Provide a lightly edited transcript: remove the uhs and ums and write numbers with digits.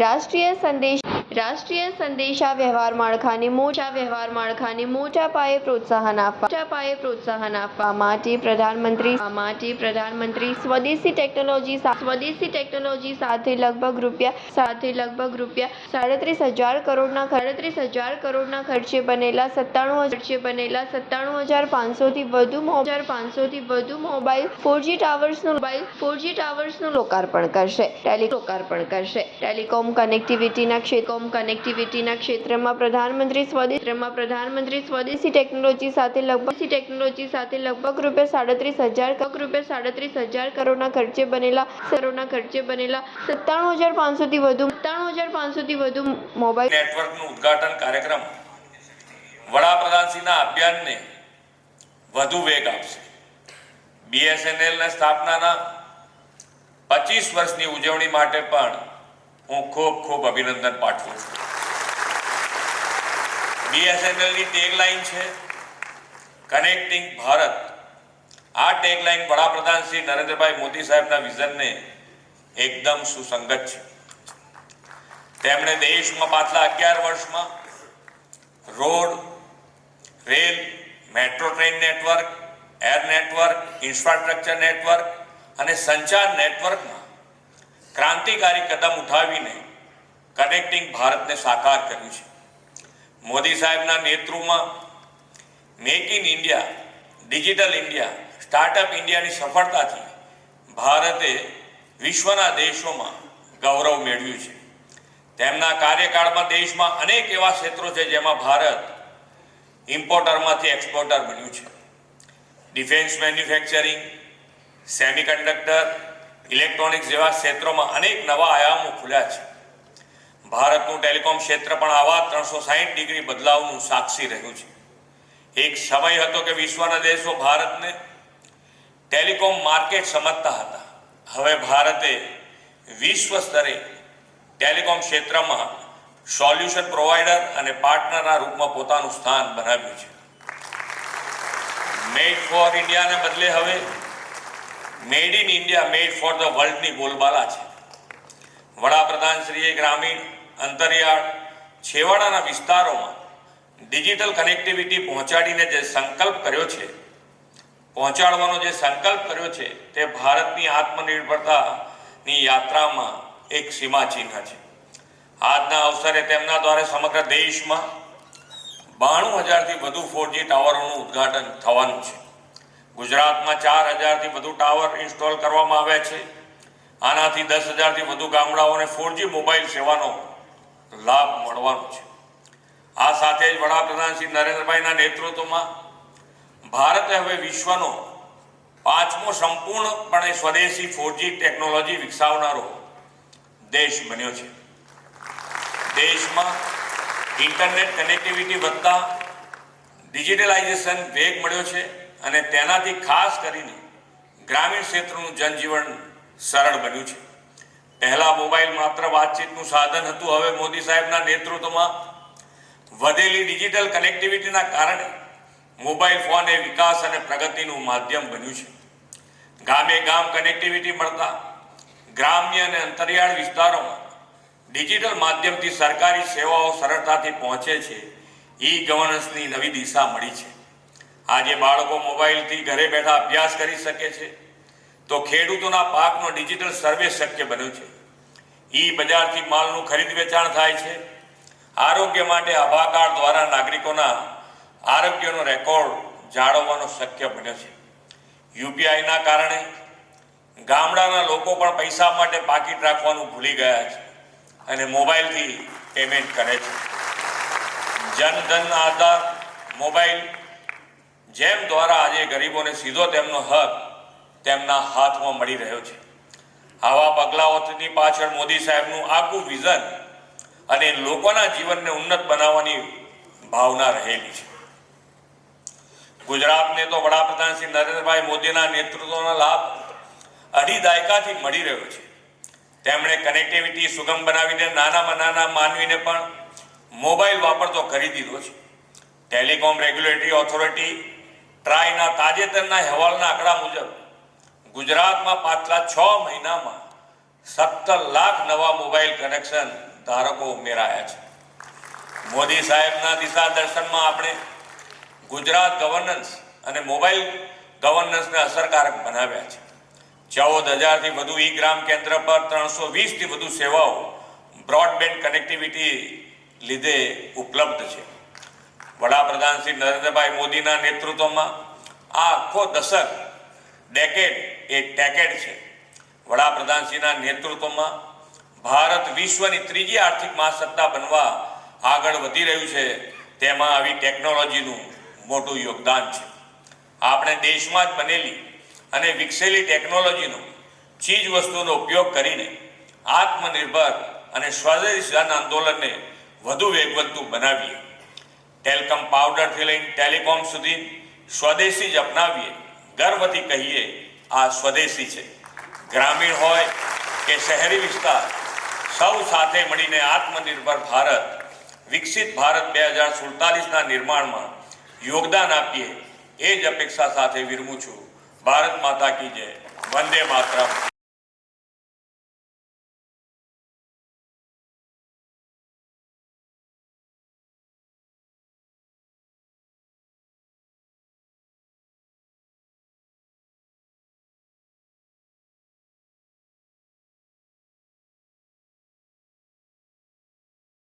રાષ્ટ્રીય સંદેશા વ્યવહાર માળખાને મોટા પાયે પ્રોત્સાહન આપવા માટે પ્રધાનમંત્રી સ્વદેશી ટેકનોલોજી સાથે લગભગ રૂપિયા 37,000 કરોડના ખર્ચે બનેલા 97,500 થી વધુ મોબાઈલ 4G ટાવર્સનું લોકાર્પણ કરશે. ટેલિકોમ કનેક્ટિવિટીના ક્ષેત્રમાં પ્રધાનમંત્રી સ્વદેશી ટેકનોલોજી સાથે લગભગ રૂપિયા 37,000 કરોડના ખર્ચે બનેલા 97,500 થી વધુ મોબાઈલ નેટવર્કનું ઉદ્ઘાટન કાર્યક્રમ વડાપ્રધાનશ્રીના અભિયાનને વધુ વેગ આપશે. BSNLના સ્થાપનાના 25 વર્ષની ઉજવણી માટે પણ હું ખૂબ અભિનંદન પાઠવું છું. BSNLની ટેગલાઇન છે કનેક્ટિંગ ભારત. આ ટેગલાઇન વડાપ્રધાન શ્રી નરેન્દ્રભાઈ મોદી સાહેબના વિઝનને એકદમ સુસંગત છે. તેમણે દેશમાં પાછલા 11 વર્ષમાં road, rail, metro train network, air network, infrastructure network અને સંચાર નેટવર્કમાં ક્રાંતિકારી કદમ ઉઠાવીને કનેક્ટિંગ ભારતને સાકાર કર્યું છે. મોદી સાહેબના નેતૃત્વમાં make in India, digital India, startup ઇન્ડિયાની સફળતાથી ભારતે વિશ્વના દેશોમાં ગૌરવ મેળવ્યું છે. તેમના કાર્યકાળમાં દેશમાં અનેક એવા ક્ષેત્રો છે જેમાં ભારત ઇમ્પોર્ટરમાંથી એક્સપોર્ટર બન્યું છે. ડિફેન્સ મેન્યુફેક્ચરિંગ, સેમિકન્ડક્ટર, ઇલેક્ટ્રોનિક્સ જેવા ક્ષેત્રોમાં અનેક નવા આયામો ખુલ્યા છે. ભારતનું ટેલિકોમ ક્ષેત્ર પણ આવા 360 ડિગ્રી બદલાવનું સાક્ષી રહ્યું છે. એક સમય હતો કે વિશ્વના દેશો ભારતને ટેલિકોમ માર્કેટ સમજતા હતા. હવે ભારતે વિશ્વ સ્તરે ટેલિકોમ ક્ષેત્રમાં સોલ્યુશન પ્રોવાઈડર અને પાર્ટનરના રૂપમાં પોતાનું સ્થાન બનાવ્યું છે. મેડ ફોર ઇન્ડિયાને બદલે હવે made in India, made for the વર્લ્ડની બોલબાલા છે. વડાપ્રધાનશ્રીએ ગ્રામીણ, અંતરિયાળ, છેવાડાના વિસ્તારોમાં ડિજિટલ કનેક્ટિવિટી પહોંચાડવાનો જે સંકલ્પ કર્યો છે તે ભારતની આત્મનિર્ભરતાની યાત્રામાં એક સીમાચિહ્ન છે. આજના અવસરે તેમના દ્વારા સમગ્ર દેશમાં 92,000થી વધુ 4G ટાવરોનું ઉદ્ઘાટન થવાનું છે. ગુજરાતમાં 4,000થી વધુ ટાવર ઇન્સ્ટોલ કરવામાં આવ્યા છે. આનાથી 10,000થી વધુ ગામડાઓને 4G મોબાઈલ સેવાનો લાભ મળવાનો છે. આ સાથે જ વડાપ્રધાન શ્રી નરેન્દ્રભાઈના નેતૃત્વમાં ભારતે હવે વિશ્વનો 5મો સંપૂર્ણપણે સ્વદેશી 4G ટેકનોલોજી વિકસાવનારો દેશ બન્યો છે. દેશમાં ઇન્ટરનેટ કનેક્ટિવિટી વધતા ડિજિટલાઇઝેશન વેગ મળ્યો છે અને તેનાથી ખાસ કરીને ગ્રામીણ ક્ષેત્રનું જનજીવન સરળ બન્યું છે. પહેલા મોબાઈલ માત્ર વાતચીતનું સાધન હતું. હવે મોદી સાહેબના નેતૃત્વમાં વધેલી ડિજિટલ કનેક્ટિવિટીના કારણે મોબાઈલ ફોન એ વિકાસ અને પ્રગતિનું માધ્યમ બન્યું છે. ગામે ગામ કનેક્ટિવિટી મળતા ગ્રામ્ય અને અંતરિયાળ વિસ્તારોમાં ડિજિટલ માધ્યમથી સરકારી સેવાઓ સરળતાથી પહોંચે છે. ઈ ગવર્નન્સની નવી દિશા મળી છે. આજે બાળકો મોબાઈલથી ઘરે બેઠા અભ્યાસ કરી શકે છે તો ખેડૂતોના પાકનો ડિજિટલ સર્વે શક્ય બન્યો છે. ઈ બજારથી માલનું ખરીદ વેચાણ થાય છે. આરોગ્ય માટે આભા કાર્ડ દ્વારા નાગરિકોના આરોગ્યનો રેકોર્ડ જાળવવાનો શક્ય બન્યો છે. યુપીઆઈના કારણે ગામડાના લોકો પણ પૈસા માટે પાકીટ રાખવાનું ભૂલી ગયા છે અને મોબાઈલથી પેમેન્ટ કરે છે. જનધન આધાર મોબાઈલ જેમ દ્વારા આજે ગરીબોને સીધો તેમનો હક તેમના હાથમાં મળી રહ્યો છે. આવા પગલાઓની પાછળ મોદી સાહેબનું આગવું વિઝન અને લોકોના જીવનને ઉન્નત બનાવવાની ભાવના રહેલી છે. ગુજરાતને તો વડાપ્રધાન શ્રી નરેન્દ્રભાઈ મોદીના નેતૃત્વનો લાભ 2.5 દાયકાથી મળી રહ્યો છે. તેમણે કનેક્ટિવિટી સુગમ બનાવીને નાનામાં નાના માનવીને પણ મોબાઈલ વાપરતો કરી દીધો છે. ટેલિકોમ રેગ્યુલેટરી ઓથોરિટી ટ્રાયના તાજેતરના અહેવાલના આંકડા મુજબ ગુજરાતમાં પાછલા 6 મહિનામાં 17 લાખ નવા મોબાઈલ કનેક્શન ધારકો ઉમેરાયા છે. મોદી સાહેબના દિશા દર્શનમાં આપણે ગુજરાત ગવર્નન્સ અને મોબાઈલ ગવર્નન્સને અસરકારક બનાવ્યા છે. 14,000થી વધુ ઈ ગ્રામ કેન્દ્ર પર 320થી વધુ સેવાઓ બ્રોડબેન્ડ કનેક્ટિવિટી લીધે ઉપલબ્ધ છે. વડાપ્રધાન શ્રી નરેન્દ્રભાઈ મોદીના નેતૃત્વમાં આ આખો દશક ડેકેડ એ ટેકેડ છે. વડાપ્રધાનશ્રીના નેતૃત્વમાં ભારત વિશ્વની ત્રીજી આર્થિક મહાસત્તા બનવા આગળ વધી રહ્યું છે. તેમાં આવી ટેકનોલોજીનું મોટું યોગદાન છે. આપણે દેશમાં જ બનેલી અને વિકસેલી ટેકનોલોજીનો ચીજ વસ્તુનો ઉપયોગ કરીને આત્મનિર્ભર અને સ્વદેશી આંદોલનને વધુ વેગવંતું બનાવીએ. ટેલકમ પાવડરથી લઈને ટેલિકોમ સુધી સ્વદેશી જ અપનાવીએ. ગર્વથી કહીએ આ સ્વદેશી છે. ગ્રામીણ હોય કે શહેરી વિસ્તાર, સૌ સાથે મળીને આત્મનિર્ભર ભારત, વિકસિત ભારત 2047ના નિર્માણમાં યોગદાન આપીએ એ જ અપેક્ષા સાથે વિરમું છું. ભારત માતા કી જય. વંદે માતરમ.